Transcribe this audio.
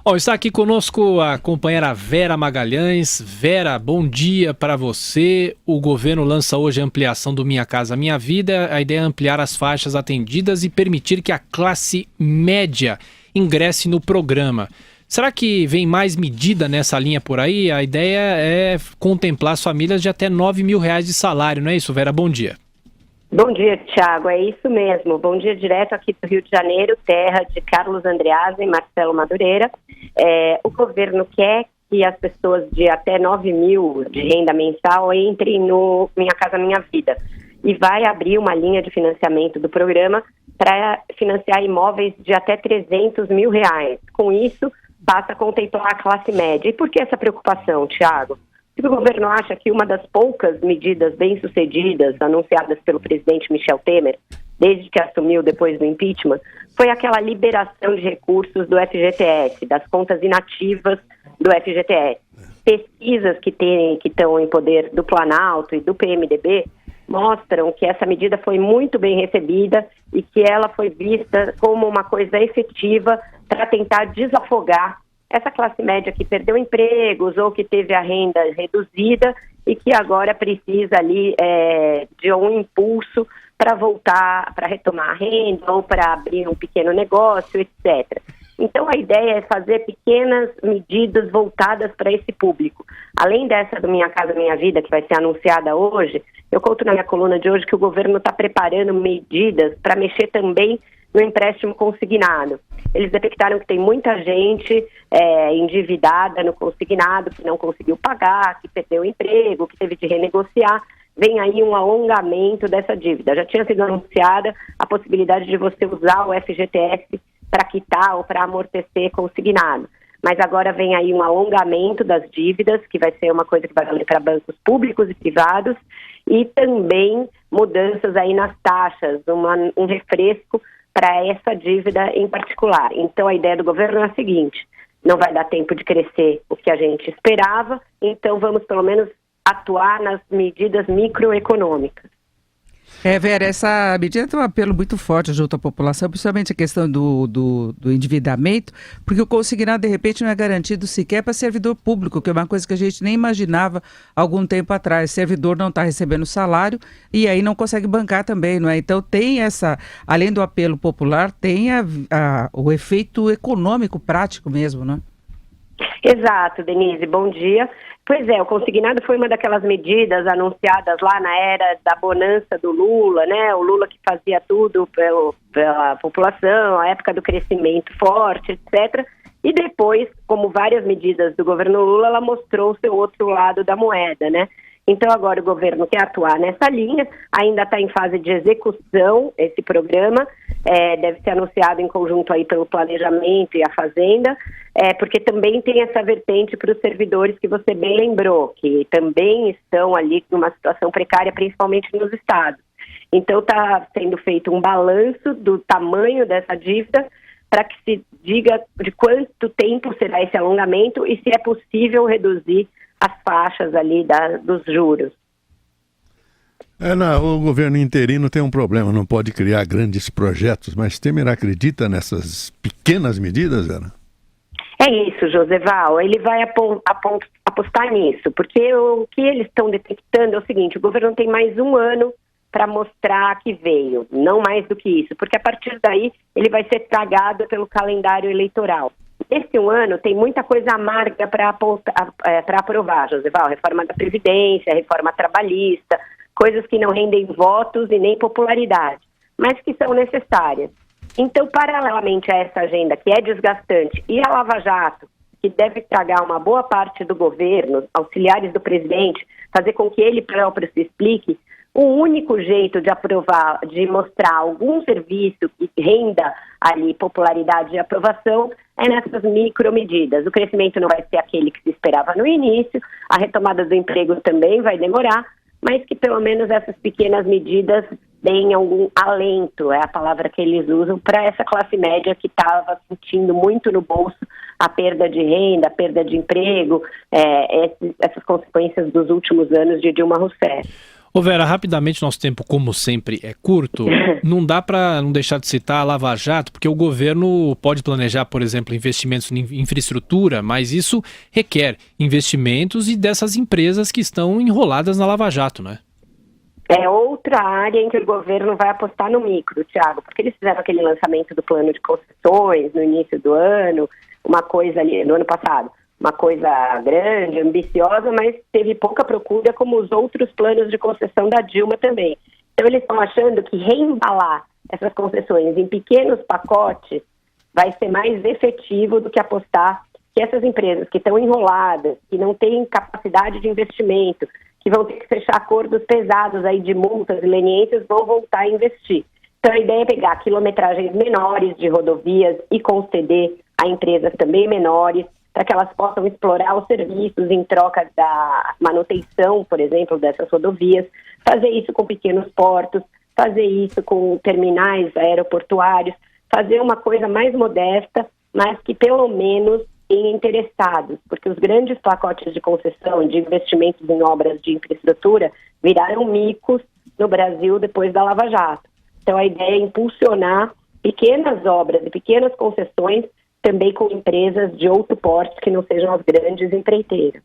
Bom, está aqui conosco a companheira Vera Magalhães. Vera, bom dia para você. O governo lança hoje a ampliação do Minha Casa Minha Vida. A ideia é ampliar as faixas atendidas e permitir que a classe média ingresse no programa. Será que vem mais medida nessa linha por aí? A ideia é contemplar as famílias de até R$ 9.000 de salário, não é isso, Vera? Bom dia. Bom dia, Thiago. É isso mesmo. Bom dia direto aqui do Rio de Janeiro, terra de Carlos Andreasa e Marcelo Madureira. O governo quer que as pessoas de até 9.000 de renda mensal entrem no Minha Casa Minha Vida e vai abrir uma linha de financiamento do programa para financiar imóveis de até R$ 300 mil. Com isso, passa a contemplar a classe média. E por que essa preocupação, Thiago? Porque o governo acha que uma das poucas medidas bem-sucedidas anunciadas pelo presidente Michel Temer, desde que assumiu depois do impeachment, foi aquela liberação de recursos do FGTS, das contas inativas do FGTS. Pesquisas que estão em poder do Planalto e do PMDB mostram que essa medida foi muito bem recebida e que ela foi vista como uma coisa efetiva para tentar desafogar essa classe média que perdeu empregos ou que teve a renda reduzida e que agora precisa ali de um impulso para voltar, para retomar a renda ou para abrir um pequeno negócio, etc. Então a ideia é fazer pequenas medidas voltadas para esse público. Além dessa do Minha Casa Minha Vida, que vai ser anunciada hoje, eu conto na minha coluna de hoje que o governo está preparando medidas para mexer também no empréstimo consignado. Eles detectaram que tem muita gente endividada no consignado, que não conseguiu pagar, que perdeu o emprego, que teve de renegociar. Vem aí um alongamento dessa dívida. Já tinha sido anunciada a possibilidade de você usar o FGTS para quitar ou para amortecer consignado. Mas agora vem aí um alongamento das dívidas, que vai ser uma coisa que vai valer para bancos públicos e privados, e também mudanças aí nas taxas, um refresco para essa dívida em particular. Então a ideia do governo é a seguinte: não vai dar tempo de crescer o que a gente esperava, então vamos pelo menos atuar nas medidas microeconômicas. Vera, essa medida tem um apelo muito forte junto à população, principalmente a questão do endividamento, porque o consignado, de repente, não é garantido sequer para servidor público, que é uma coisa que a gente nem imaginava algum tempo atrás. O servidor não está recebendo salário e aí não consegue bancar também, não é? Então tem além do apelo popular, tem o efeito econômico prático mesmo, não é? Exato, Denise, bom dia. Pois é, o consignado foi uma daquelas medidas anunciadas lá na era da bonança do Lula, né? O Lula que fazia tudo pela população, a época do crescimento forte, etc. E depois, como várias medidas do governo Lula, ela mostrou o seu outro lado da moeda, né? Então agora o governo quer atuar nessa linha, ainda está em fase de execução esse programa, deve ser anunciado em conjunto aí pelo Planejamento e a Fazenda, porque também tem essa vertente para os servidores que você bem lembrou, que também estão ali numa situação precária, principalmente nos estados. Então está sendo feito um balanço do tamanho dessa dívida para que se diga de quanto tempo será esse alongamento e se é possível reduzir as faixas ali dos juros. O governo interino tem um problema, não pode criar grandes projetos, mas Temer acredita nessas pequenas medidas, Ana? É isso, Joseval, ele vai apostar nisso, porque o que eles estão detectando é o seguinte: o governo tem mais um ano para mostrar que veio, não mais do que isso, porque a partir daí ele vai ser tragado pelo calendário eleitoral. Esse um ano tem muita coisa amarga para aprovar, Joseval, reforma da Previdência, reforma trabalhista, coisas que não rendem votos e nem popularidade, mas que são necessárias. Então, paralelamente a essa agenda que é desgastante e a Lava Jato, que deve tragar uma boa parte do governo, auxiliares do presidente, fazer com que ele próprio se explique, o único jeito de aprovar, de mostrar algum serviço que renda ali popularidade e aprovação é nessas micromedidas. O crescimento não vai ser aquele que se esperava no início, a retomada do emprego também vai demorar, mas que pelo menos essas pequenas medidas deem algum alento, é a palavra que eles usam, para essa classe média que estava sentindo muito no bolso a perda de renda, a perda de emprego, essas consequências dos últimos anos de Dilma Rousseff. Ô Vera, rapidamente, nosso tempo, como sempre, é curto. Não dá para não deixar de citar a Lava Jato, porque o governo pode planejar, por exemplo, investimentos em infraestrutura, mas isso requer investimentos e dessas empresas que estão enroladas na Lava Jato, né? É outra área em que o governo vai apostar no micro, Thiago, porque eles fizeram aquele lançamento do plano de concessões no início do ano, uma coisa ali, no ano passado, uma coisa grande, ambiciosa, mas teve pouca procura, como os outros planos de concessão da Dilma também. Então eles estão achando que reembalar essas concessões em pequenos pacotes vai ser mais efetivo do que apostar que essas empresas que estão enroladas, que não têm capacidade de investimento, que vão ter que fechar acordos pesados aí de multas e leniências, vão voltar a investir. Então a ideia é pegar quilometragens menores de rodovias e conceder a empresas também menores, para que elas possam explorar os serviços em troca da manutenção, por exemplo, dessas rodovias, fazer isso com pequenos portos, fazer isso com terminais aeroportuários, fazer uma coisa mais modesta, mas que pelo menos tenha interessados, porque os grandes pacotes de concessão, de investimentos em obras de infraestrutura, viraram micos no Brasil depois da Lava Jato. Então a ideia é impulsionar pequenas obras e pequenas concessões também com empresas de outro porte que não sejam as grandes empreiteiras.